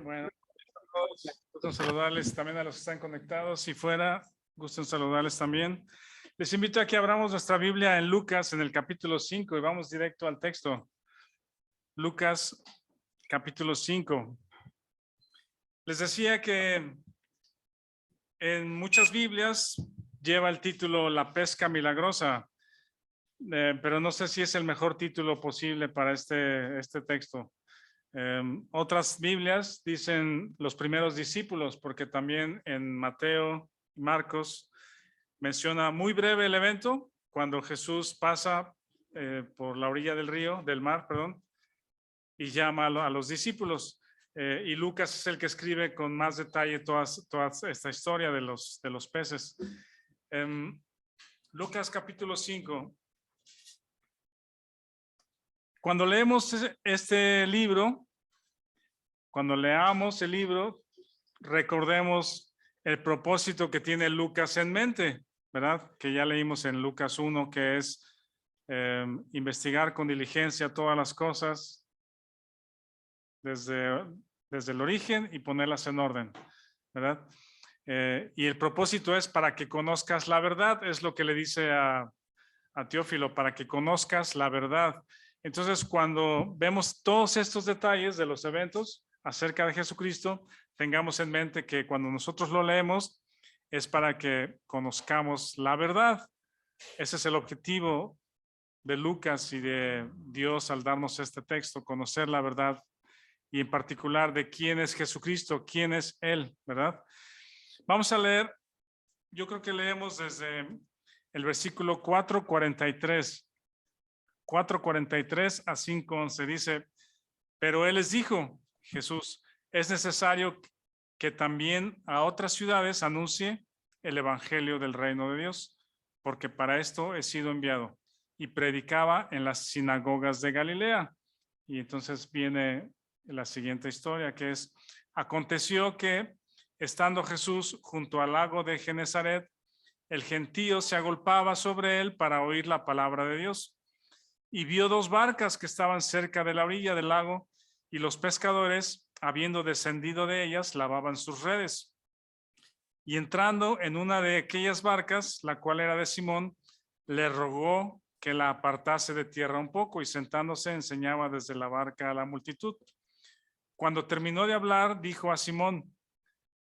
Bueno, gusto saludarles también a los que están conectados y fuera, gusto saludarles también. Les invito a que abramos nuestra Biblia en Lucas, en el capítulo 5, y vamos directo al texto. Lucas, capítulo 5. Les decía que en muchas Biblias lleva el título La pesca milagrosa, pero no sé si es el mejor título posible para este texto. Otras Biblias dicen los primeros discípulos, porque también en Mateo y Marcos menciona muy breve el evento, cuando Jesús pasa por la orilla del mar, y llama a los discípulos. Y Lucas es el que escribe con más detalle toda esta historia de los peces. Lucas capítulo 5. Cuando leemos este libro, cuando leamos el libro, recordemos el propósito que tiene Lucas en mente, ¿verdad? Que ya leímos en Lucas 1, que es investigar con diligencia todas las cosas desde el origen y ponerlas en orden, ¿verdad? Y el propósito es para que conozcas la verdad, es lo que le dice a Teófilo, para que conozcas la verdad. Entonces, cuando vemos todos estos detalles de los eventos acerca de Jesucristo, tengamos en mente que cuando nosotros lo leemos es para que conozcamos la verdad. Ese es el objetivo de Lucas y de Dios al darnos este texto, conocer la verdad y en particular de quién es Jesucristo, quién es Él, ¿verdad? Vamos a leer, yo creo que leemos desde el versículo 4:43. 4:43 a 5:11 dice, pero Él les dijo, Jesús, es necesario que también a otras ciudades anuncie el evangelio del reino de Dios, porque para esto he sido enviado. Y predicaba en las sinagogas de Galilea. Y entonces viene la siguiente historia, que es, aconteció que estando Jesús junto al lago de Genezaret, el gentío se agolpaba sobre él para oír la palabra de Dios. Y vio dos barcas que estaban cerca de la orilla del lago, y los pescadores, habiendo descendido de ellas, lavaban sus redes. Y entrando en una de aquellas barcas, la cual era de Simón, le rogó que la apartase de tierra un poco, y sentándose enseñaba desde la barca a la multitud. Cuando terminó de hablar, dijo a Simón,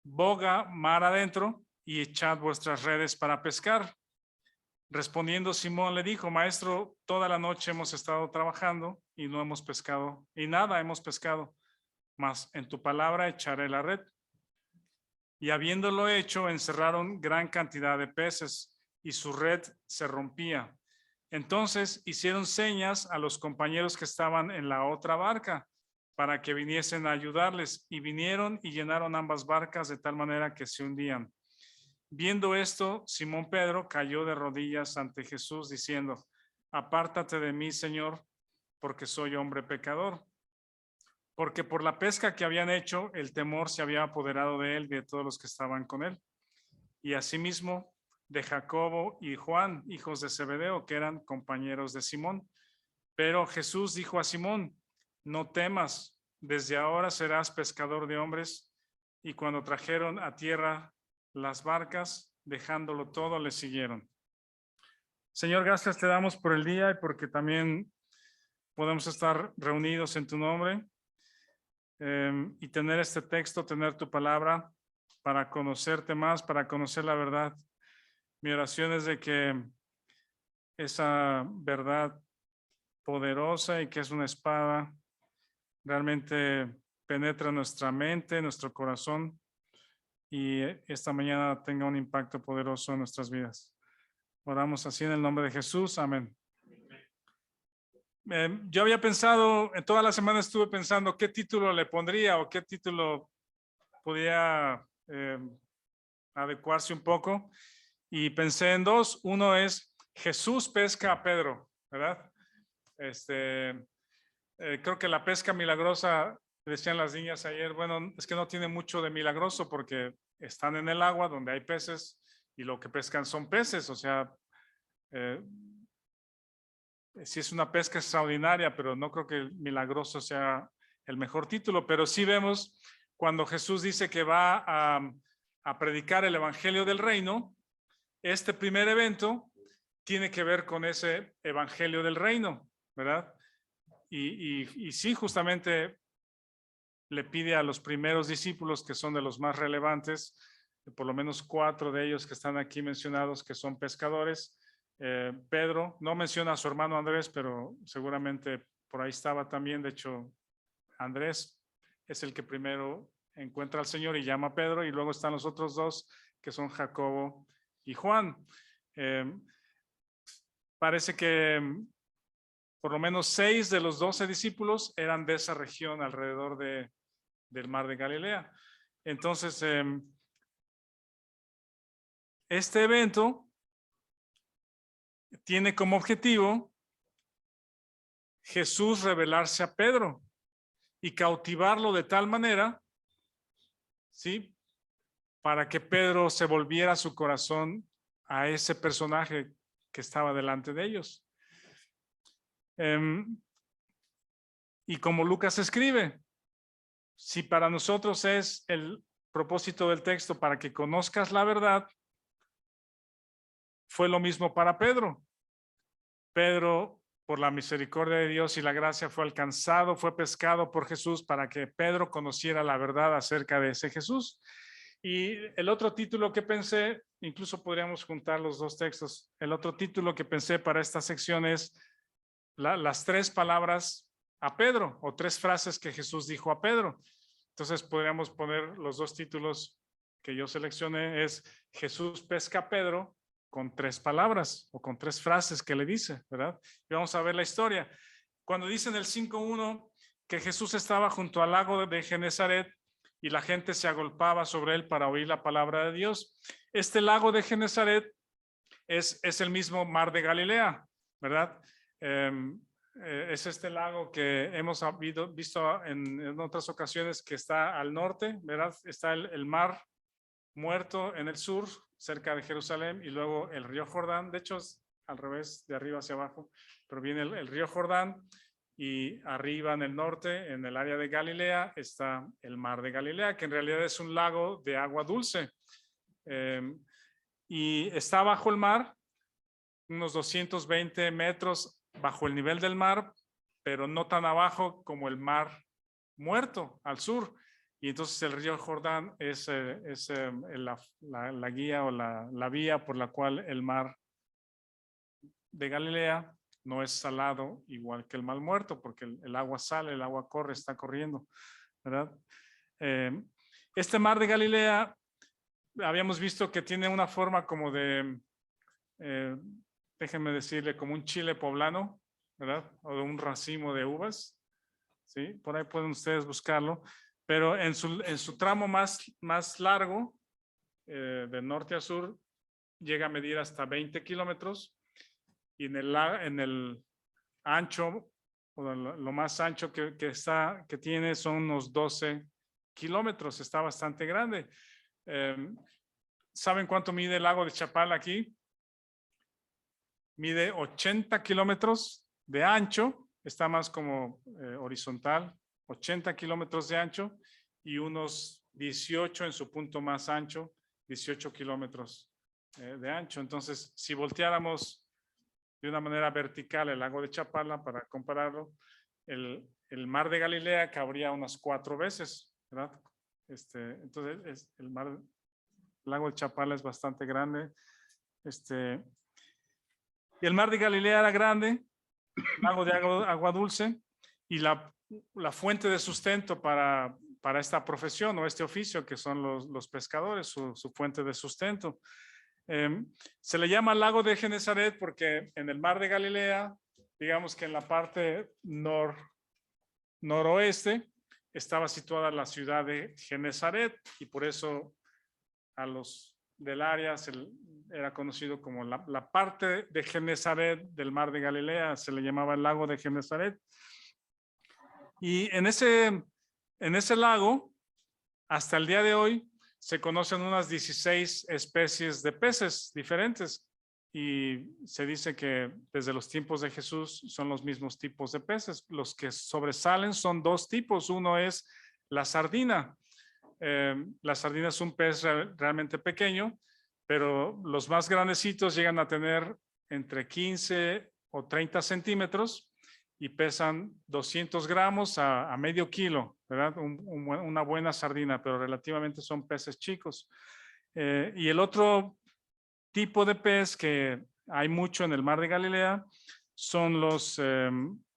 boga mar adentro y echad vuestras redes para pescar. Respondiendo Simón le dijo, maestro, toda la noche hemos estado trabajando y no hemos pescado, y nada hemos pescado, mas en tu palabra echaré la red. Y habiéndolo hecho, encerraron gran cantidad de peces, y su red se rompía. Entonces hicieron señas a los compañeros que estaban en la otra barca, para que viniesen a ayudarles, y vinieron y llenaron ambas barcas de tal manera que se hundían. Viendo esto, Simón Pedro cayó de rodillas ante Jesús diciendo, apártate de mí, Señor, porque soy hombre pecador. Porque por la pesca que habían hecho, el temor se había apoderado de él y de todos los que estaban con él. Y asimismo de Jacobo y Juan, hijos de Zebedeo, que eran compañeros de Simón. Pero Jesús dijo a Simón, no temas, desde ahora serás pescador de hombres. Y cuando trajeron a tierra las barcas, dejándolo todo, le siguieron. Señor, gracias te damos por el día y porque también podemos estar reunidos en tu nombre y tener este texto, tener tu palabra para conocerte más, para conocer la verdad. Mi oración es de que esa verdad poderosa y que es una espada realmente penetra nuestra mente, nuestro corazón, y esta mañana tenga un impacto poderoso en nuestras vidas. Oramos así en el nombre de Jesús. Amén. Yo había pensado, en toda la semana estuve pensando qué título le pondría o qué título podía adecuarse un poco, y pensé en dos. Uno es Jesús pesca a Pedro, ¿verdad? Creo que la pesca milagrosa, decían las niñas ayer, bueno, es que no tiene mucho de milagroso porque están en el agua donde hay peces y lo que pescan son peces, o sea, sí es una pesca extraordinaria, pero no creo que el milagroso sea el mejor título, pero sí vemos cuando Jesús dice que va a predicar el evangelio del reino, este primer evento tiene que ver con ese evangelio del reino, ¿verdad? Y sí, justamente le pide a los primeros discípulos, que son de los más relevantes, por lo menos 4 de ellos que están aquí mencionados, que son pescadores. Pedro, no menciona a su hermano Andrés, pero seguramente por ahí estaba también. De hecho, Andrés es el que primero encuentra al Señor y llama a Pedro, y luego están los otros 2, que son Jacobo y Juan. Parece que por lo menos 6 de los 12 discípulos eran de esa región alrededor del mar de Galilea. Entonces, este evento tiene como objetivo Jesús revelarse a Pedro y cautivarlo de tal manera, ¿sí?, para que Pedro se volviera su corazón a ese personaje que estaba delante de ellos. Y como Lucas escribe, si para nosotros es el propósito del texto para que conozcas la verdad, fue lo mismo para Pedro. Pedro, por la misericordia de Dios y la gracia, fue alcanzado, fue pescado por Jesús para que Pedro conociera la verdad acerca de ese Jesús. Y el otro título que pensé, incluso podríamos juntar los 2 textos, el otro título que pensé para esta sección es las 3 palabras a Pedro, o 3 frases que Jesús dijo a Pedro. Entonces podríamos poner los 2 títulos que yo seleccioné, es Jesús pesca a Pedro con 3 palabras o con 3 frases que le dice, ¿verdad? Y vamos a ver la historia. Cuando dice en el 5:1 que Jesús estaba junto al lago de Genesaret y la gente se agolpaba sobre él para oír la palabra de Dios. Este lago de Genesaret es el mismo mar de Galilea, ¿verdad? Es este lago que hemos visto en otras ocasiones, que está al norte, ¿verdad? Está el mar Muerto en el sur, cerca de Jerusalén, y luego el río Jordán. De hecho, es al revés, de arriba hacia abajo, pero viene el río Jordán, y arriba en el norte, en el área de Galilea, está el mar de Galilea, que en realidad es un lago de agua dulce. Y está bajo el mar, unos 220 metros bajo el nivel del mar, pero no tan abajo como el mar Muerto al sur. Y entonces el río Jordán es la guía o la vía por la cual el mar de Galilea no es salado igual que el mar Muerto, porque el agua sale, el agua corre, está corriendo, ¿verdad? Este mar de Galilea, habíamos visto que tiene una forma como de, déjenme decirle, como un chile poblano, ¿verdad? O de un racimo de uvas, ¿sí? Por ahí pueden ustedes buscarlo. Pero en su tramo más largo, de norte a sur, llega a medir hasta 20 kilómetros, y en el ancho, o lo más ancho que tiene, son unos 12 kilómetros. Está bastante grande. ¿Saben cuánto mide el lago de Chapala aquí? Mide 80 kilómetros de ancho, está más como horizontal, 80 kilómetros de ancho, y unos 18 en su punto más ancho, 18 kilómetros de ancho. Entonces, si volteáramos de una manera vertical el lago de Chapala para compararlo, el mar de Galilea cabría unas 4 veces, ¿verdad? Entonces, el lago de Chapala es bastante grande. Y el mar de Galilea era grande, lago de agua dulce, y la fuente de sustento para esta profesión o este oficio, que son los pescadores, su fuente de sustento. Se le llama lago de Genesaret porque en el mar de Galilea, digamos que en la parte noroeste, estaba situada la ciudad de Genesaret, y por eso a los del área era conocido como la parte de Genesaret del mar de Galilea, se le llamaba el lago de Genesaret. Y en ese lago, hasta el día de hoy, se conocen unas 16 especies de peces diferentes, y se dice que desde los tiempos de Jesús son los mismos tipos de peces. Los que sobresalen son 2 tipos. Uno es la sardina. La sardina es un pez realmente pequeño, pero los más grandecitos llegan a tener entre 15 o 30 centímetros y pesan 200 gramos a medio kilo, ¿verdad? Una buena sardina, pero relativamente son peces chicos. Y el otro tipo de pez que hay mucho en el mar de Galilea son los,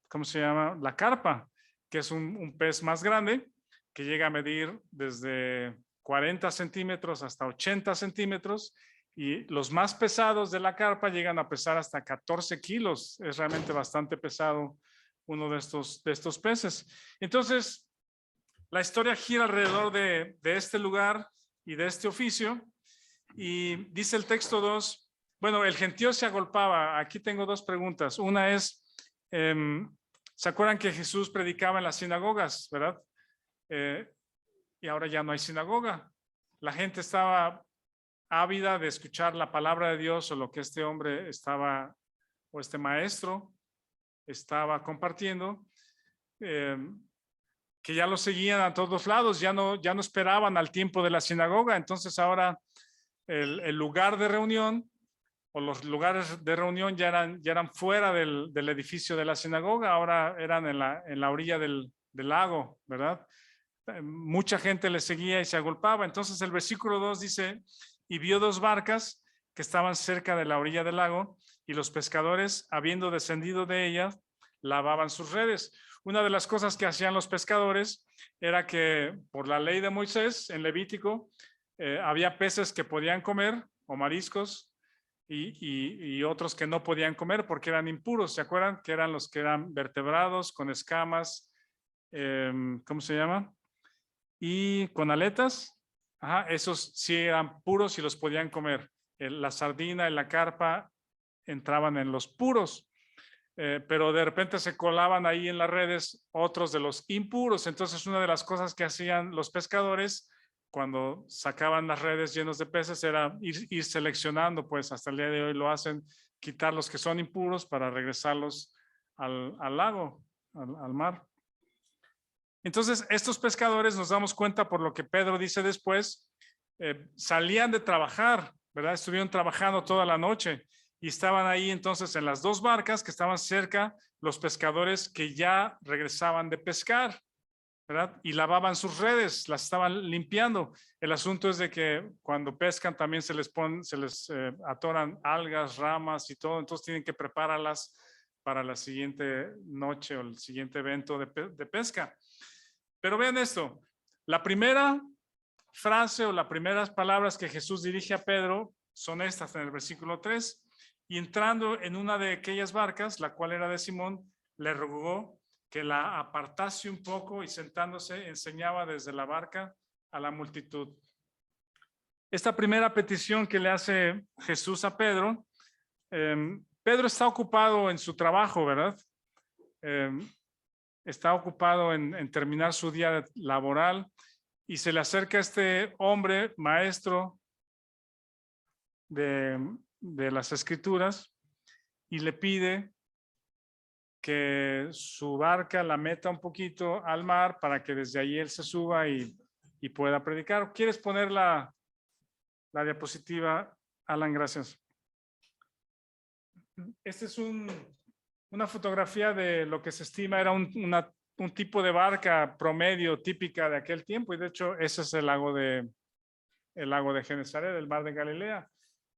¿cómo se llama? La carpa, que es un pez más grande que llega a medir desde 40 centímetros hasta 80 centímetros, y los más pesados de la carpa llegan a pesar hasta 14 kilos. Es realmente bastante pesado uno de estos peces. Entonces, la historia gira alrededor de este lugar y de este oficio. Y dice el texto 2, bueno, el gentío se agolpaba. Aquí tengo dos preguntas. Una es, ¿se acuerdan que Jesús predicaba en las sinagogas, verdad? Y ahora ya no hay sinagoga. La gente estaba ávida de escuchar la palabra de Dios o lo que este hombre estaba, o este maestro estaba compartiendo, que ya lo seguían a todos lados, ya no esperaban al tiempo de la sinagoga. Entonces ahora el lugar de reunión o los lugares de reunión ya eran fuera del edificio de la sinagoga, ahora eran en la orilla del lago, ¿verdad? Mucha gente le seguía y se agolpaba. Entonces el versículo 2 dice, y vio dos barcas que estaban cerca de la orilla del lago, y los pescadores, habiendo descendido de ellas, lavaban sus redes. Una de las cosas que hacían los pescadores era que por la ley de Moisés en Levítico, había peces que podían comer o mariscos y otros que no podían comer porque eran impuros. ¿Se acuerdan? Que eran los que eran vertebrados, con escamas, ¿cómo se llama? Y con aletas. Ajá, esos sí eran puros y los podían comer. La sardina y la carpa entraban en los puros, pero de repente se colaban ahí en las redes otros de los impuros. Entonces una de las cosas que hacían los pescadores cuando sacaban las redes llenos de peces era ir seleccionando, pues hasta el día de hoy lo hacen, quitar los que son impuros para regresarlos al lago, al mar. Entonces, estos pescadores, nos damos cuenta por lo que Pedro dice después, salían de trabajar, ¿verdad? Estuvieron trabajando toda la noche y estaban ahí entonces en las dos barcas que estaban cerca, los pescadores que ya regresaban de pescar, ¿verdad? Y lavaban sus redes, las estaban limpiando. El asunto es de que cuando pescan también se les atoran algas, ramas y todo, entonces tienen que prepararlas para la siguiente noche o el siguiente evento de pesca. Pero vean esto, la primera frase o las primeras palabras que Jesús dirige a Pedro son estas en el versículo 3. Y entrando en una de aquellas barcas, la cual era de Simón, le rogó que la apartase un poco y sentándose enseñaba desde la barca a la multitud. Esta primera petición que le hace Jesús a Pedro, Pedro está ocupado en su trabajo, ¿verdad? Está ocupado en terminar su día laboral y se le acerca este hombre maestro de las escrituras y le pide que su barca la meta un poquito al mar para que desde ahí él se suba y pueda predicar. ¿Quieres poner la diapositiva, Alan? Gracias. Este es una fotografía de lo que se estima era un tipo de barca promedio típica de aquel tiempo, y de hecho ese es el lago de Genesaret, el mar de Galilea.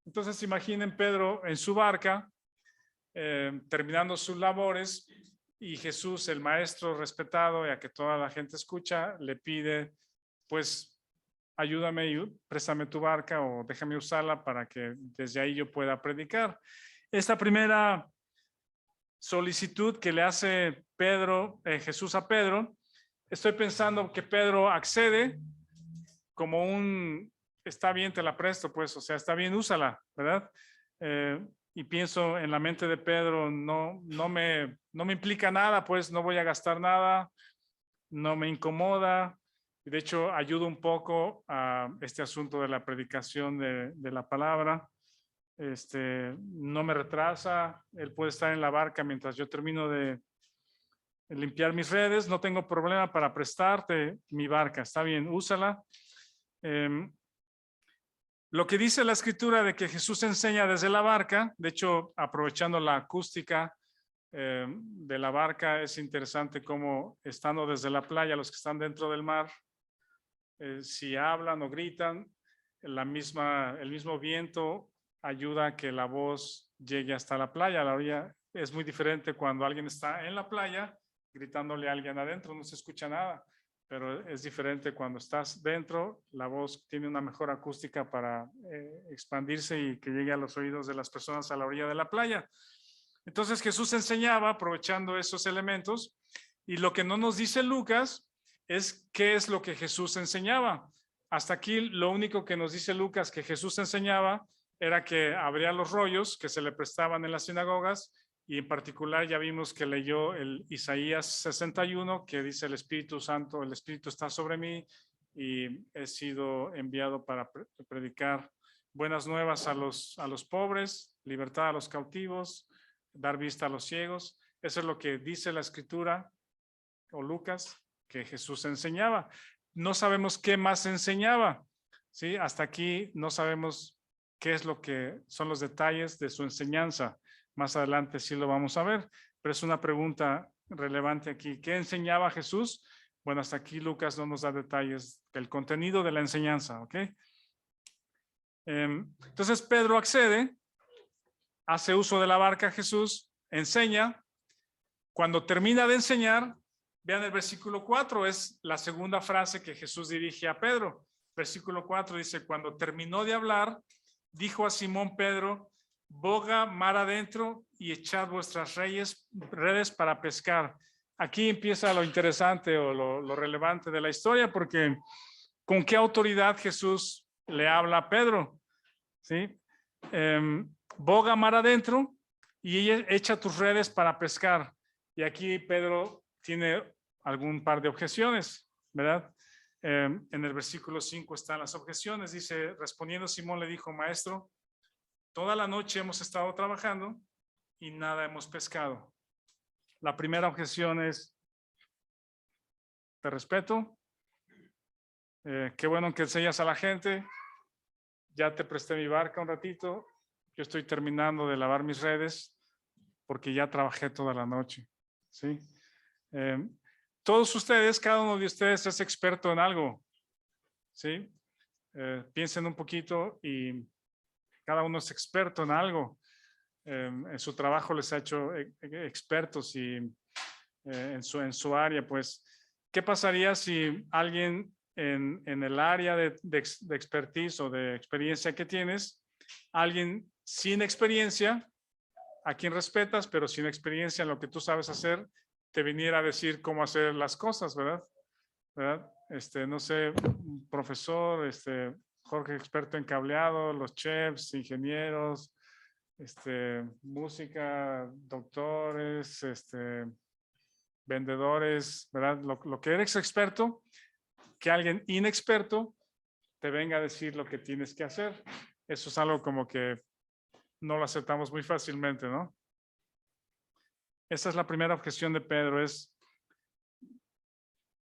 Entonces imaginen Pedro en su barca, terminando sus labores, y Jesús, el maestro respetado y a que toda la gente escucha, le pide, pues ayúdame y préstame tu barca o déjame usarla para que desde ahí yo pueda predicar. Esta primera solicitud que le hace Jesús a Pedro, estoy pensando que Pedro accede como está bien, te la presto, pues, o sea, está bien, úsala, ¿verdad? Y pienso en la mente de Pedro, no me implica nada, pues no voy a gastar nada, no me incomoda, y de hecho ayuda un poco a este asunto de la predicación de la palabra. No me retrasa, él puede estar en la barca mientras yo termino de limpiar mis redes, no tengo problema para prestarte mi barca, está bien, úsala. Lo que dice la escritura de que Jesús enseña desde la barca, de hecho, aprovechando la acústica de la barca, es interesante cómo estando desde la playa, los que están dentro del mar, si hablan o gritan, el mismo viento ayuda a que la voz llegue hasta la playa. La orilla es muy diferente cuando alguien está en la playa gritándole a alguien adentro, no se escucha nada, pero es diferente cuando estás dentro, la voz tiene una mejor acústica para expandirse y que llegue a los oídos de las personas a la orilla de la playa. Entonces Jesús enseñaba aprovechando esos elementos, y lo que no nos dice Lucas es qué es lo que Jesús enseñaba. Hasta aquí lo único que nos dice Lucas que Jesús enseñaba era que abría los rollos que se le prestaban en las sinagogas, y en particular ya vimos que leyó el Isaías 61, que dice: el Espíritu Santo, el Espíritu está sobre mí y he sido enviado para predicar buenas nuevas a los pobres, libertad a los cautivos, dar vista a los ciegos. Eso es lo que dice la escritura o Lucas que Jesús enseñaba. No sabemos qué más enseñaba, ¿sí? Hasta aquí no sabemos qué es lo que son los detalles de su enseñanza. Más adelante sí lo vamos a ver, pero es una pregunta relevante aquí. ¿Qué enseñaba Jesús? Bueno, hasta aquí Lucas no nos da detalles del contenido de la enseñanza, ¿ok? Entonces Pedro accede, hace uso de la barca Jesús, enseña. Cuando termina de enseñar, vean el versículo 4, es la segunda frase que Jesús dirige a Pedro. Versículo 4 dice: cuando terminó de hablar, dijo a Simón Pedro: boga mar adentro y echad vuestras redes para pescar. Aquí empieza lo interesante o lo relevante de la historia, porque ¿con qué autoridad Jesús le habla a Pedro? ¿Sí? Boga mar adentro y echa tus redes para pescar. Y aquí Pedro tiene algún par de objeciones, ¿verdad? En el versículo 5 están las objeciones. Dice: respondiendo Simón le dijo: maestro, toda la noche hemos estado trabajando y nada hemos pescado. La primera objeción es: te respeto, qué bueno que enseñas a la gente, ya te presté mi barca un ratito, yo estoy terminando de lavar mis redes porque ya trabajé toda la noche, ¿sí? Todos ustedes, cada uno de ustedes es experto en algo, ¿sí? Piensen un poquito y cada uno es experto en algo. En su trabajo les ha hecho expertos y en su área, pues, ¿qué pasaría si alguien en el área de expertise o de experiencia que tienes, alguien sin experiencia, a quien respetas, pero sin experiencia en lo que tú sabes hacer, te viniera a decir cómo hacer las cosas, ¿verdad? ¿Verdad? No sé, un profesor, Jorge experto en cableado, los chefs, ingenieros, música, doctores, vendedores, ¿verdad? Lo que eres experto, que alguien inexperto te venga a decir lo que tienes que hacer. Eso es algo como que no lo aceptamos muy fácilmente, ¿no? Esa es la primera objeción de Pedro, es: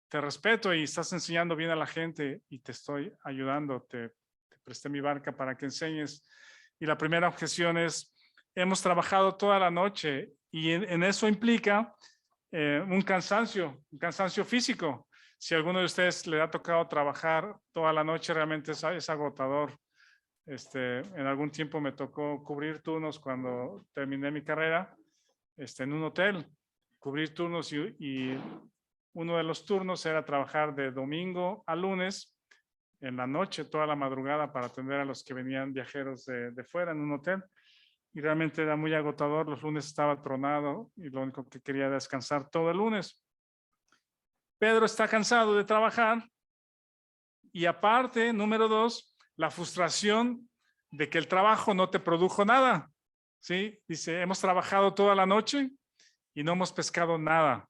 te respeto y estás enseñando bien a la gente y te estoy ayudando, te presté mi barca para que enseñes. Y la primera objeción es: hemos trabajado toda la noche, y en eso implica un cansancio físico. Si a alguno de ustedes le ha tocado trabajar toda la noche, realmente es agotador. En algún tiempo me tocó cubrir turnos cuando terminé mi carrera en un hotel, cubrir turnos, y uno de los turnos era trabajar de domingo a lunes en la noche, toda la madrugada, para atender a los que venían viajeros de fuera en un hotel. Y realmente era muy agotador. Los lunes estaba tronado y lo único que quería era descansar todo el lunes. Pedro está cansado de trabajar, y aparte, número 2, la frustración de que el trabajo no te produjo nada, ¿sí? Dice: hemos trabajado toda la noche y no hemos pescado nada.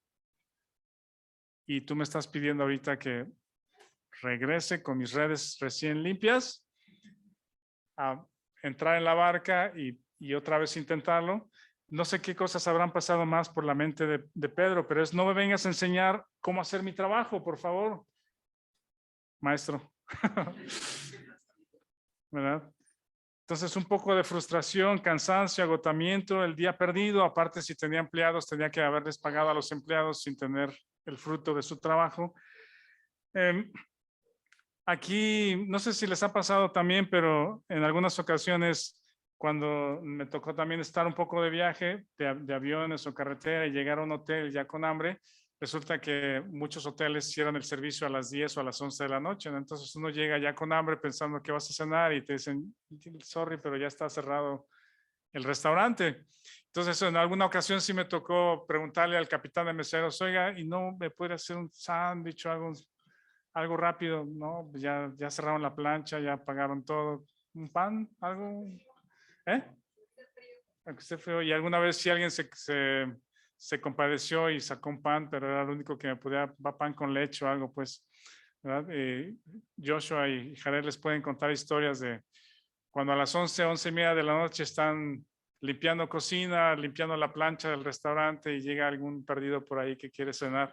Y tú me estás pidiendo ahorita que regrese con mis redes recién limpias a entrar en la barca y otra vez intentarlo. No sé qué cosas habrán pasado más por la mente de Pedro, pero es: no me vengas a enseñar cómo hacer mi trabajo, por favor, maestro. ¿Verdad? Entonces, un poco de frustración, cansancio, agotamiento, el día perdido. Aparte, si tenía empleados, tenía que haberles pagado a los empleados sin tener el fruto de su trabajo. Aquí, no sé si les ha pasado también, pero en algunas ocasiones, cuando me tocó también estar un poco de viaje, de aviones o carretera y llegar a un hotel ya con hambre, resulta que muchos hoteles cierran el servicio a las 10 o a las 11 de la noche, ¿no? Entonces uno llega ya con hambre pensando que vas a cenar y te dicen, sorry, pero ya está cerrado el restaurante. Entonces en alguna ocasión sí me tocó preguntarle al capitán de meseros, oiga, ¿y no me puede hacer un sándwich o algo rápido? No, ya cerraron la plancha, ya pagaron todo. ¿Un pan? ¿Algo? ¿Eh? Aunque esté frío. Y alguna vez si alguien se compadeció y sacó un pan, pero era lo único que me podía, pan con leche o algo, pues, ¿verdad? Joshua y Jared les pueden contar historias de cuando a las 11:30 de la noche están limpiando cocina, limpiando la plancha del restaurante y llega algún perdido por ahí que quiere cenar.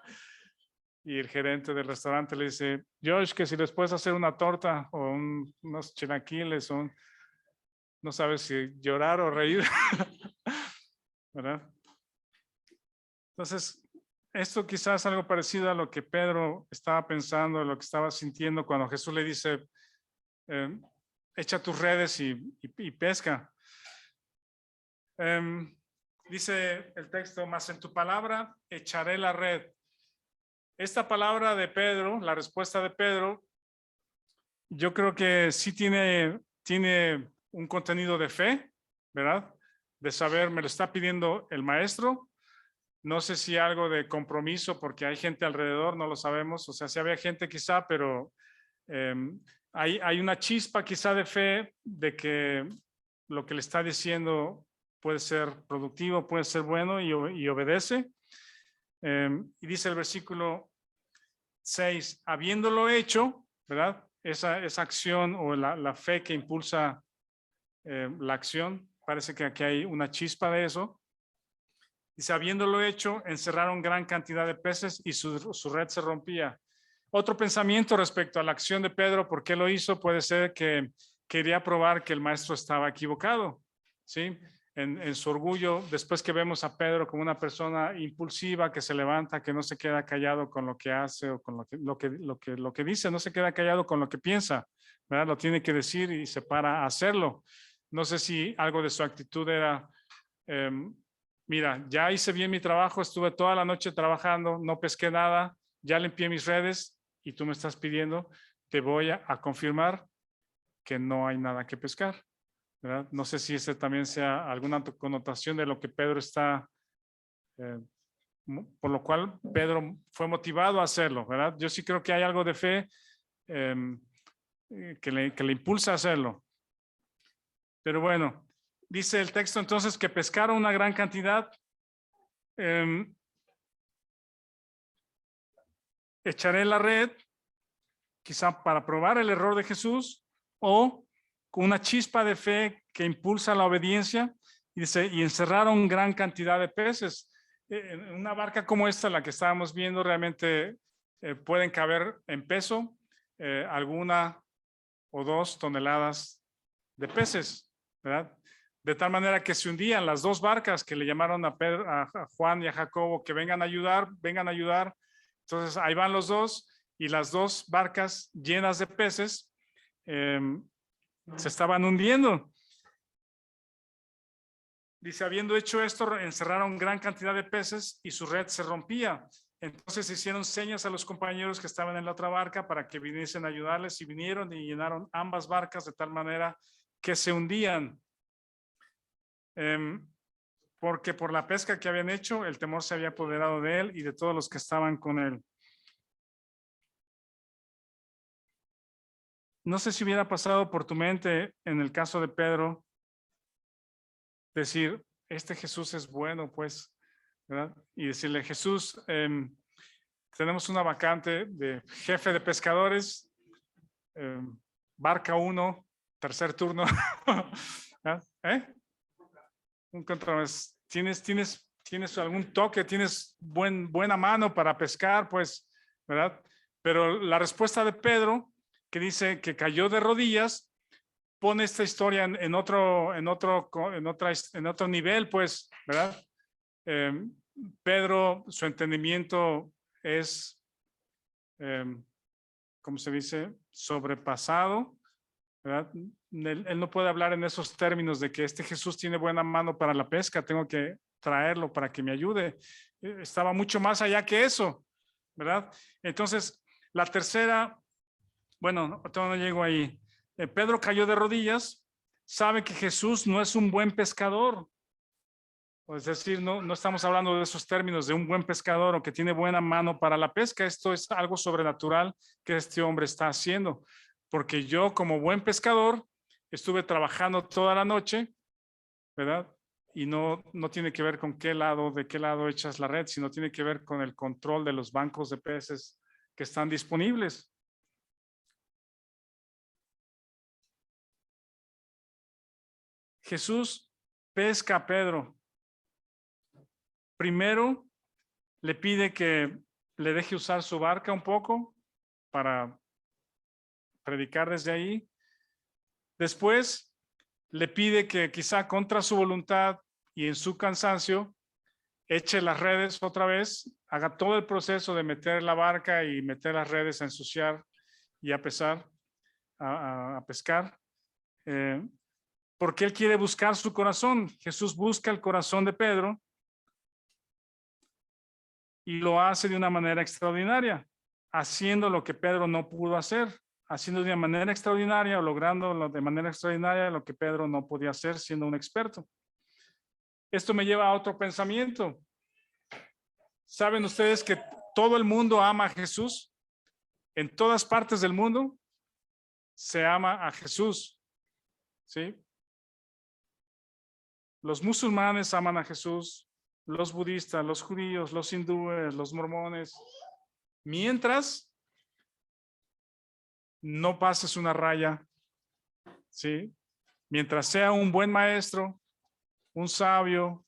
Y el gerente del restaurante le dice, Josh, que si les puedes hacer una torta o unos chilaquiles, no sabes si llorar o reír, ¿verdad? Entonces, esto quizás es algo parecido a lo que Pedro estaba pensando, lo que estaba sintiendo cuando Jesús le dice, echa tus redes y pesca. Dice el texto, más en tu palabra echaré la red. Esta palabra de Pedro, la respuesta de Pedro, yo creo que sí tiene un contenido de fe, ¿verdad? De saber, me lo está pidiendo el maestro. No sé si algo de compromiso, porque hay gente alrededor, no lo sabemos. O sea, sí había gente quizá, pero hay una chispa quizá de fe de que lo que le está diciendo puede ser productivo, puede ser bueno y obedece. Y dice el versículo 6, habiéndolo hecho, ¿verdad? Esa acción o la fe que impulsa la acción, parece que aquí hay una chispa de eso. Dice, habiéndolo hecho, encerraron gran cantidad de peces y su red se rompía. Otro pensamiento respecto a la acción de Pedro, ¿por qué lo hizo? Puede ser que quería probar que el maestro estaba equivocado, ¿sí? En su orgullo, después que vemos a Pedro como una persona impulsiva, que se levanta, que no se queda callado con lo que hace o con lo que dice, no se queda callado con lo que piensa, ¿verdad? Lo tiene que decir y se para a hacerlo. No sé si algo de su actitud era, mira, ya hice bien mi trabajo, estuve toda la noche trabajando, no pesqué nada, ya limpié mis redes y tú me estás pidiendo, te voy a confirmar que no hay nada que pescar, ¿verdad? No sé si ese también sea alguna connotación de lo que Pedro está, por lo cual Pedro fue motivado a hacerlo, ¿verdad? Yo sí creo que hay algo de fe que le impulsa a hacerlo. Pero bueno, dice el texto entonces que pescaron una gran cantidad. Echaré la red, quizá para probar el error de Jesús o con una chispa de fe que impulsa la obediencia. Y dice, y encerraron gran cantidad de peces. En una barca como esta, la que estábamos viendo, realmente pueden caber en peso alguna o 2 toneladas de peces, ¿verdad? De tal manera que se hundían las 2 barcas que le llamaron a Pedro, a Juan y a Jacobo, que vengan a ayudar. Entonces ahí van los 2 y las 2 barcas llenas de peces se estaban hundiendo. Dice, habiendo hecho esto, encerraron gran cantidad de peces y su red se rompía. Entonces hicieron señas a los compañeros que estaban en la otra barca para que viniesen a ayudarles y vinieron y llenaron ambas barcas de tal manera que se hundían. Porque por la pesca que habían hecho, el temor se había apoderado de él y de todos los que estaban con él. No sé si hubiera pasado por tu mente en el caso de Pedro, decir, este Jesús es bueno, pues, ¿verdad? Y decirle, Jesús, tenemos una vacante de jefe de pescadores, barca 1, tercer turno. Un contramés. ¿Tienes algún toque? ¿Tienes buena mano para pescar? Pues, ¿verdad? Pero la respuesta de Pedro, que dice que cayó de rodillas, pone esta historia en otro nivel, pues, ¿verdad? Pedro, su entendimiento es, ¿cómo se dice? Sobrepasado, ¿verdad? Él no puede hablar en esos términos de que este Jesús tiene buena mano para la pesca, tengo que traerlo para que me ayude. Estaba mucho más allá que eso, ¿verdad? Entonces, la tercera, bueno, todavía no llego ahí. Pedro cayó de rodillas, sabe que Jesús no es un buen pescador. Es decir, no estamos hablando de esos términos de un buen pescador o que tiene buena mano para la pesca. Esto es algo sobrenatural que este hombre está haciendo. Porque yo, como buen pescador, estuve trabajando toda la noche, ¿verdad? Y no tiene que ver con de qué lado echas la red, sino tiene que ver con el control de los bancos de peces que están disponibles. Jesús pesca a Pedro. Primero, le pide que le deje usar su barca un poco para predicar desde ahí. Después, le pide que quizá contra su voluntad y en su cansancio, eche las redes otra vez, haga todo el proceso de meter la barca y meter las redes a ensuciar y a pescar. Porque él quiere buscar su corazón. Jesús busca el corazón de Pedro y lo hace de una manera extraordinaria, haciendo lo que Pedro no pudo hacer, haciendo de una manera extraordinaria o logrando de manera extraordinaria lo que Pedro no podía hacer siendo un experto. Esto me lleva a otro pensamiento. ¿Saben ustedes que todo el mundo ama a Jesús? En todas partes del mundo se ama a Jesús, ¿sí? Los musulmanes aman a Jesús, los budistas, los judíos, los hindúes, los mormones. Mientras no pases una raya, ¿sí? Mientras sea un buen maestro, un sabio,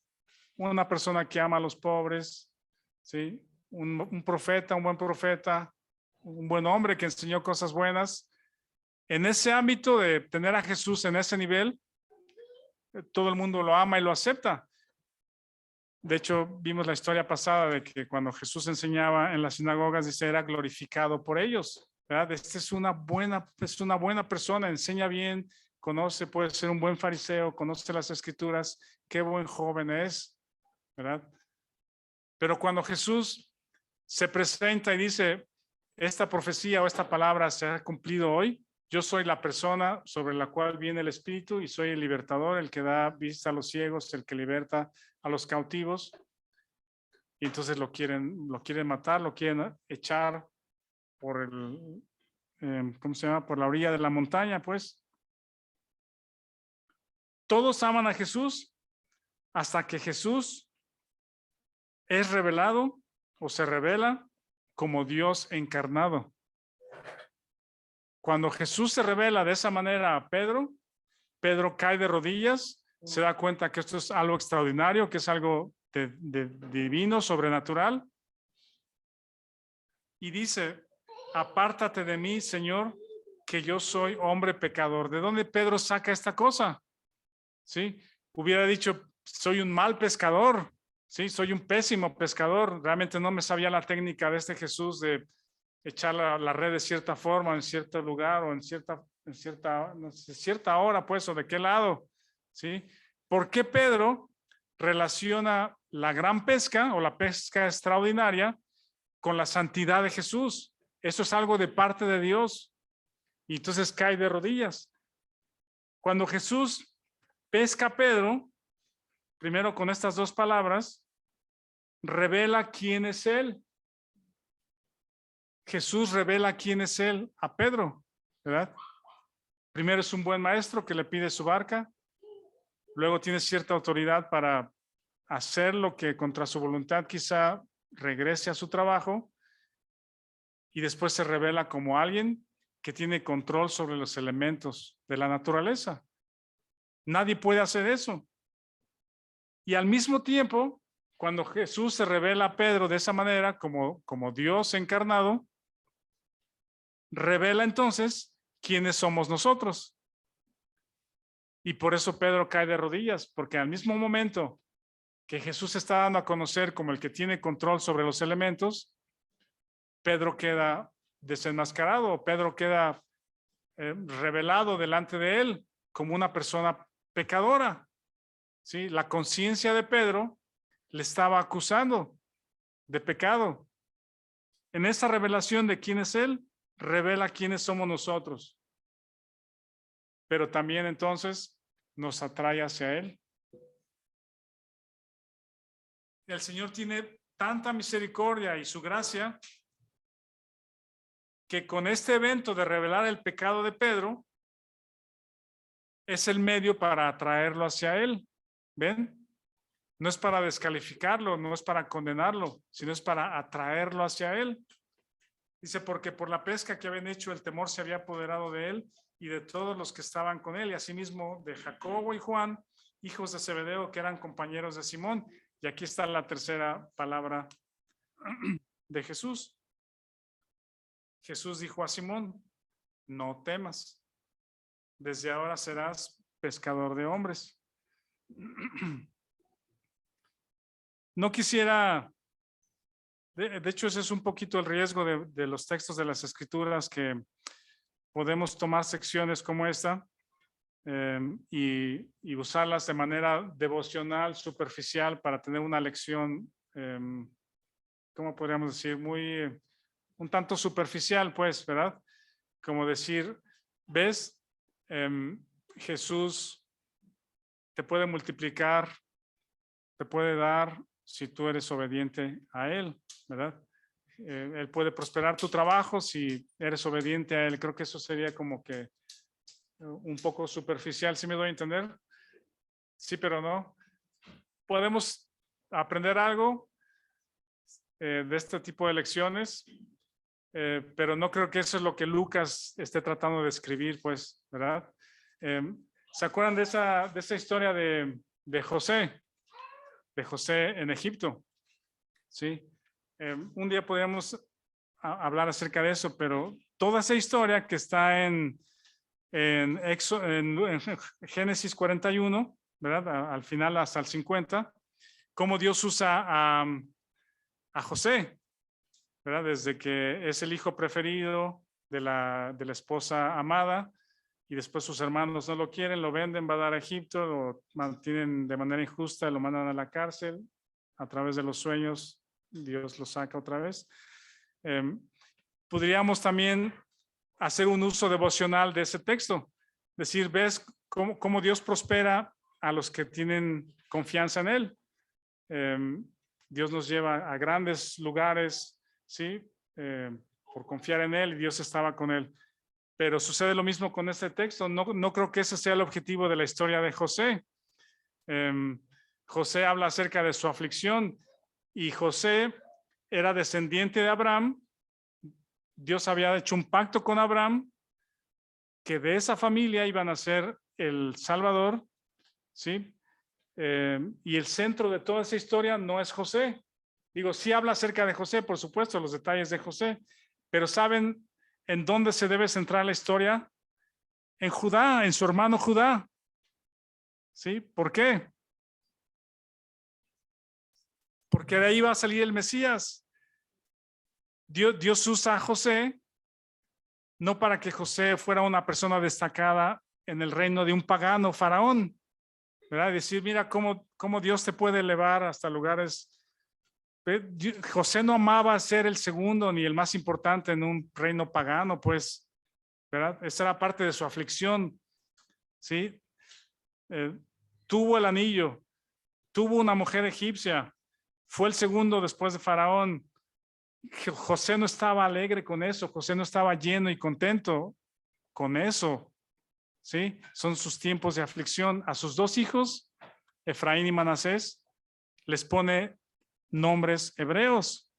una persona que ama a los pobres, ¿sí? Un profeta, un buen profeta, un buen hombre que enseñó cosas buenas. En ese ámbito de tener a Jesús en ese nivel, todo el mundo lo ama y lo acepta. De hecho, vimos la historia pasada de que cuando Jesús enseñaba en las sinagogas, dice, era glorificado por ellos, ¿verdad? Este es una buena persona, enseña bien, conoce, puede ser un buen fariseo, conoce las escrituras, qué buen joven es, ¿verdad? Pero cuando Jesús se presenta y dice, esta profecía o esta palabra se ha cumplido hoy, yo soy la persona sobre la cual viene el Espíritu y soy el libertador, el que da vista a los ciegos, el que liberta a los cautivos. Y entonces lo quieren matar, lo quieren echar por ¿cómo se llama? Por la orilla de la montaña, pues. Todos aman a Jesús hasta que Jesús es revelado o se revela como Dios encarnado. Cuando Jesús se revela de esa manera a Pedro, Pedro cae de rodillas, se da cuenta que esto es algo extraordinario, que es algo de divino, sobrenatural. Y dice, apártate de mí, Señor, que yo soy hombre pecador. ¿De dónde Pedro saca esta cosa? ¿Sí? Hubiera dicho, soy un mal pescador, ¿sí? Soy un pésimo pescador. Realmente no me sabía la técnica de este Jesús de echar la red de cierta forma, en cierto lugar o en cierta hora, pues, o de qué lado, ¿sí? ¿Por qué Pedro relaciona la gran pesca o la pesca extraordinaria con la santidad de Jesús? Eso es algo de parte de Dios. Y entonces cae de rodillas. Cuando Jesús pesca a Pedro, primero con estas dos palabras, revela quién es él. Jesús revela quién es él a Pedro, ¿verdad? Primero es un buen maestro que le pide su barca, luego tiene cierta autoridad para hacer lo que contra su voluntad quizá regrese a su trabajo y después se revela como alguien que tiene control sobre los elementos de la naturaleza. Nadie puede hacer eso. Y al mismo tiempo, cuando Jesús se revela a Pedro de esa manera como Dios encarnado, revela entonces quiénes somos nosotros. Y por eso Pedro cae de rodillas, porque al mismo momento que Jesús se está dando a conocer como el que tiene control sobre los elementos, Pedro queda desenmascarado, Pedro queda revelado delante de él como una persona pecadora. ¿Sí? La conciencia de Pedro le estaba acusando de pecado. En esa revelación de quién es él, revela quiénes somos nosotros. Pero también entonces nos atrae hacia él. El Señor tiene tanta misericordia y su gracia que con este evento de revelar el pecado de Pedro es el medio para atraerlo hacia él. ¿Ven? No es para descalificarlo, no es para condenarlo, sino es para atraerlo hacia él. Dice, porque por la pesca que habían hecho, el temor se había apoderado de él y de todos los que estaban con él, y asimismo de Jacobo y Juan, hijos de Zebedeo, que eran compañeros de Simón. Y aquí está la tercera palabra de Jesús. Jesús dijo a Simón, no temas, desde ahora serás pescador de hombres. No quisiera, de hecho ese es un poquito el riesgo de los textos de las Escrituras, que podemos tomar secciones como esta y usarlas de manera devocional, superficial, para tener una lección, ¿cómo podríamos decir? Un tanto superficial, pues, ¿verdad? Como decir, ¿ves? Jesús te puede multiplicar, te puede dar si tú eres obediente a Él, ¿verdad? Él puede prosperar tu trabajo si eres obediente a Él. Creo que eso sería como que un poco superficial, ¿sí me doy a entender? Sí, pero no. Podemos aprender algo de este tipo de lecciones, pero no creo que eso es lo que Lucas esté tratando de escribir, pues, ¿verdad? ¿Se acuerdan de esa historia de José? De José en Egipto, ¿sí? Un día podríamos hablar acerca de eso, pero toda esa historia que está en Génesis 41, ¿verdad? Al final hasta el 50, cómo Dios usa a José, ¿verdad? Desde que es el hijo preferido de la esposa amada, y después sus hermanos no lo quieren, lo venden, va a dar a Egipto, lo mantienen de manera injusta, lo mandan a la cárcel. A través de los sueños, Dios lo saca otra vez. Podríamos también hacer un uso devocional de ese texto. Decir, ¿ves cómo Dios prospera a los que tienen confianza en Él? Dios nos lleva a grandes lugares, ¿sí? Por confiar en Él, y Dios estaba con Él. Pero sucede lo mismo con este texto. No creo que ese sea el objetivo de la historia de José. José habla acerca de su aflicción, y José era descendiente de Abraham. Dios había hecho un pacto con Abraham que de esa familia iban a ser el Salvador, ¿sí? Y el centro de toda esa historia no es José. Digo, sí habla acerca de José, por supuesto, los detalles de José, pero ¿saben en dónde se debe centrar la historia? En Judá, en su hermano Judá. ¿Sí? ¿Por qué? Porque de ahí va a salir el Mesías. Dios usa a José no para que José fuera una persona destacada en el reino de un pagano faraón, ¿verdad? Decir, mira cómo Dios te puede elevar hasta lugares. José no amaba ser el segundo ni el más importante en un reino pagano, pues, ¿verdad? Esa era parte de su aflicción, ¿sí? Tuvo el anillo, tuvo una mujer egipcia, fue el segundo después de Faraón. José no estaba alegre con eso, José no estaba lleno y contento con eso, ¿sí? Son sus tiempos de aflicción. A sus dos hijos, Efraín y Manasés, les pone nombres hebreos,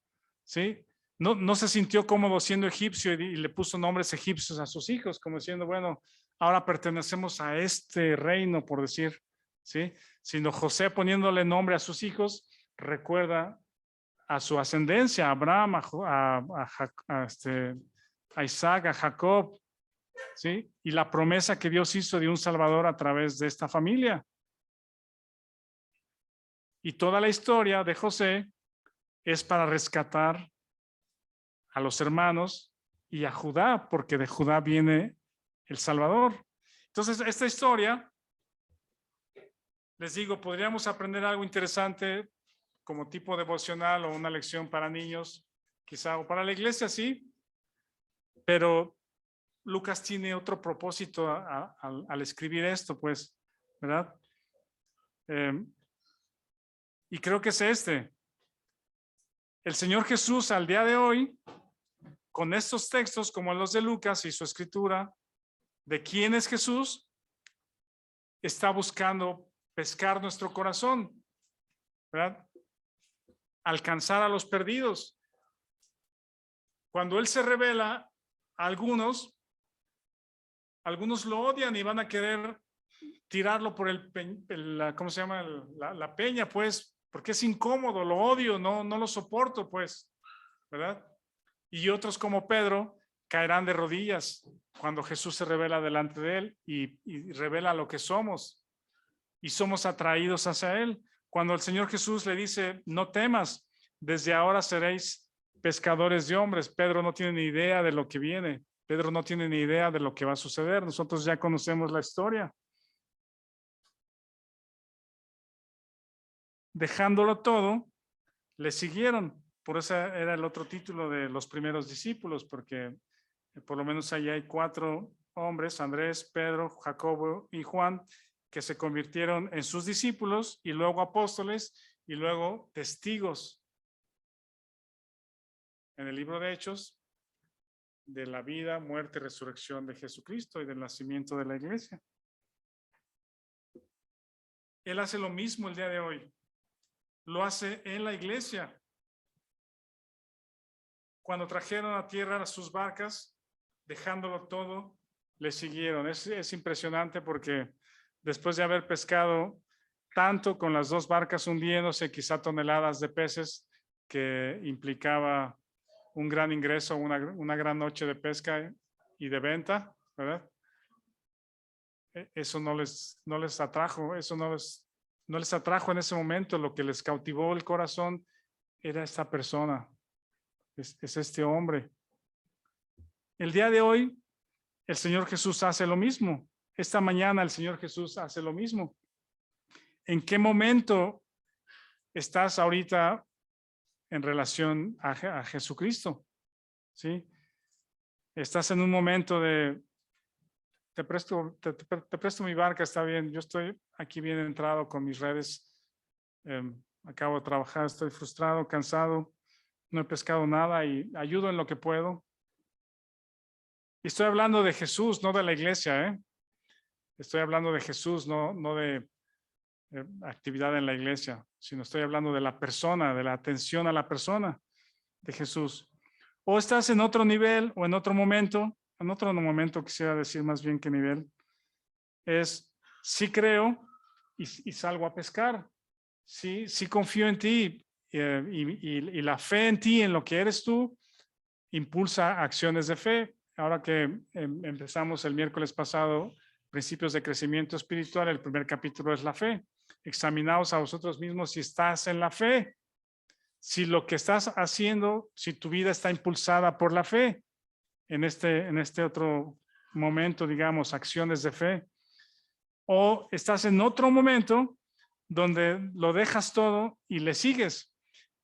¿sí? No se sintió cómodo siendo egipcio y le puso nombres egipcios a sus hijos, como diciendo, bueno, ahora pertenecemos a este reino, por decir, ¿sí? Sino José, poniéndole nombre a sus hijos, recuerda a su ascendencia, a Abraham, a Isaac, a Jacob, ¿sí? Y la promesa que Dios hizo de un Salvador a través de esta familia. Y toda la historia de José es para rescatar a los hermanos y a Judá, porque de Judá viene el Salvador. Entonces, esta historia, les digo, podríamos aprender algo interesante como tipo devocional o una lección para niños, quizá, o para la iglesia, sí, pero Lucas tiene otro propósito al escribir esto, pues, ¿verdad? Y creo que es este. El Señor Jesús al día de hoy, con estos textos como los de Lucas y su escritura, de quién es Jesús, está buscando pescar nuestro corazón, ¿verdad? Alcanzar a los perdidos. Cuando Él se revela, algunos lo odian y van a querer tirarlo por ¿cómo se llama? La peña, pues, porque es incómodo, lo odio, no lo soporto, pues, ¿verdad? Y otros como Pedro caerán de rodillas cuando Jesús se revela delante de él y revela lo que somos y somos atraídos hacia él. Cuando el Señor Jesús le dice, no temas, desde ahora seréis pescadores de hombres. Pedro no tiene ni idea de lo que viene. Pedro no tiene ni idea de lo que va a suceder. Nosotros ya conocemos la historia. Dejándolo todo, le siguieron. Por eso era el otro título de los primeros discípulos, porque por lo menos ahí hay 4 hombres, Andrés, Pedro, Jacobo y Juan, que se convirtieron en sus discípulos y luego apóstoles y luego testigos en el libro de Hechos de la vida, muerte y resurrección de Jesucristo y del nacimiento de la iglesia. Él hace lo mismo el día de hoy. Lo hace en la iglesia. Cuando trajeron a tierra sus barcas, dejándolo todo, le siguieron. Es impresionante porque después de haber pescado tanto con las 2 barcas hundiéndose, quizá toneladas de peces, que implicaba un gran ingreso, una gran noche de pesca y de venta, ¿verdad? Eso no les atrajo, eso no les atrajo en ese momento. Lo que les cautivó el corazón era esta persona, es este hombre. El día de hoy, el Señor Jesús hace lo mismo. Esta mañana el Señor Jesús hace lo mismo. ¿En qué momento estás ahorita en relación a Jesucristo? ¿Sí? Estás en un momento de, te presto mi barca, está bien, yo estoy aquí bien entrado con mis redes, acabo de trabajar, estoy frustrado, cansado, no he pescado nada y ayudo en lo que puedo. Y estoy hablando de Jesús, no de la iglesia, ¿eh? Estoy hablando de Jesús, no de actividad en la iglesia, sino estoy hablando de la persona, de la atención a la persona de Jesús. O estás en otro nivel o en otro momento quisiera decir más bien que nivel, es sí creo y salgo a pescar, sí confío en ti y la fe en ti, en lo que eres tú, impulsa acciones de fe. Ahora que empezamos el miércoles pasado, principios de crecimiento espiritual, el primer capítulo es la fe. Examinaos a vosotros mismos si estás en la fe, si lo que estás haciendo, si tu vida está impulsada por la fe, en este otro momento, digamos, acciones de fe, o estás en otro momento donde lo dejas todo y le sigues.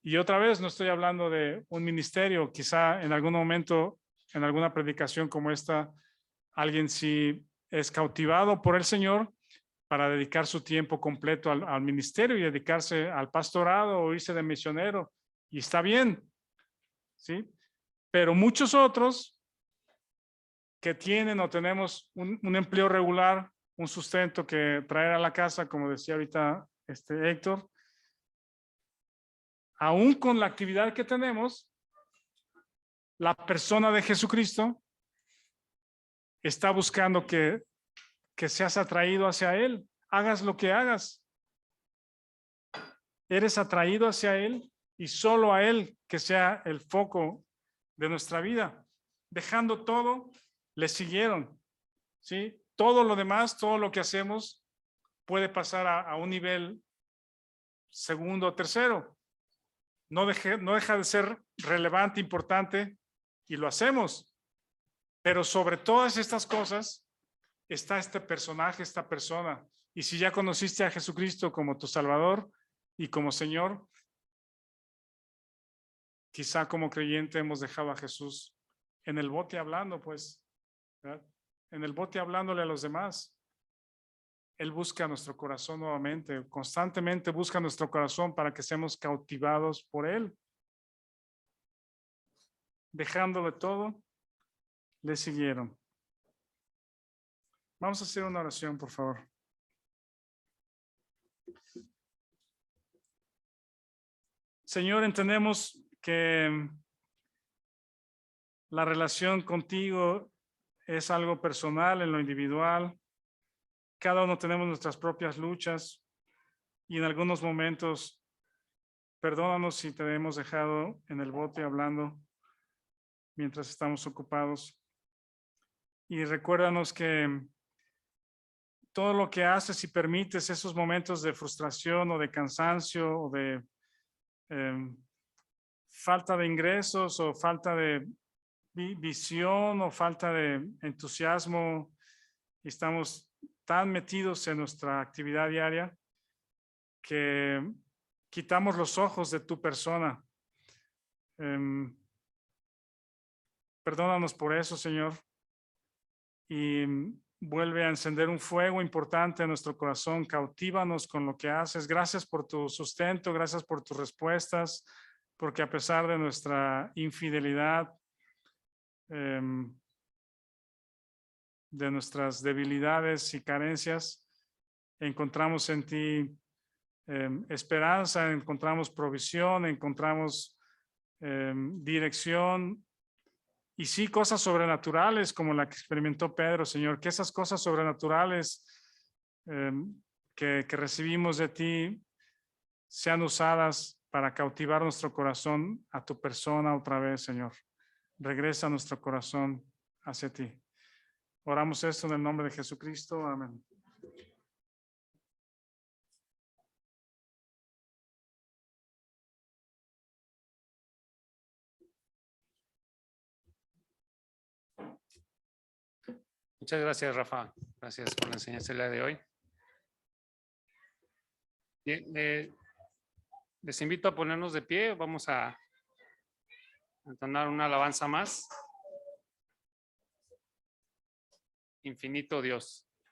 Y otra vez, no estoy hablando de un ministerio, quizá en algún momento, en alguna predicación como esta, alguien sí es cautivado por el Señor para dedicar su tiempo completo al ministerio y dedicarse al pastorado o irse de misionero. Y está bien, ¿sí? Pero muchos otros que tienen o tenemos un empleo regular, un sustento que traer a la casa, como decía ahorita Héctor, aún con la actividad que tenemos, la persona de Jesucristo está buscando que seas atraído hacia Él. Hagas lo que hagas. Eres atraído hacia Él y solo a Él que sea el foco de nuestra vida. Dejando todo, le siguieron. ¿sí? Todo lo demás, todo lo que hacemos puede pasar a un nivel segundo o tercero. No deja de ser relevante, importante, y lo hacemos. Pero sobre todas estas cosas está este personaje, esta persona. Y si ya conociste a Jesucristo como tu Salvador y como Señor, quizá como creyente hemos dejado a Jesús en el bote hablando, pues, ¿verdad? En el bote hablándole a los demás. Él busca nuestro corazón nuevamente, constantemente busca nuestro corazón para que seamos cautivados por Él. Dejándole todo, le siguieron. Vamos a hacer una oración, por favor. Señor, entendemos que la relación contigo es algo personal, en lo individual. Cada uno tenemos nuestras propias luchas y en algunos momentos, perdónanos si te hemos dejado en el bote hablando mientras estamos ocupados. Y recuérdanos que todo lo que haces y permites esos momentos de frustración o de cansancio o de falta de ingresos o falta de visión o falta de entusiasmo, y estamos tan metidos en nuestra actividad diaria que quitamos los ojos de tu persona. Perdónanos por eso, Señor, y vuelve a encender un fuego importante en nuestro corazón. Cautívanos con lo que haces. Gracias por tu sustento, gracias por tus respuestas, porque a pesar de nuestra infidelidad, de nuestras debilidades y carencias, encontramos en ti esperanza, encontramos provisión, encontramos dirección, y sí, cosas sobrenaturales como la que experimentó Pedro, Señor, que esas cosas sobrenaturales que recibimos de ti sean usadas para cautivar nuestro corazón a tu persona otra vez, Señor. Regresa nuestro corazón hacia ti. Oramos esto en el nombre de Jesucristo. Amén. Muchas gracias, Rafa. Gracias por la enseñanza del día de hoy. Bien, les invito a ponernos de pie. Vamos a entonar una alabanza más. Infinito Dios.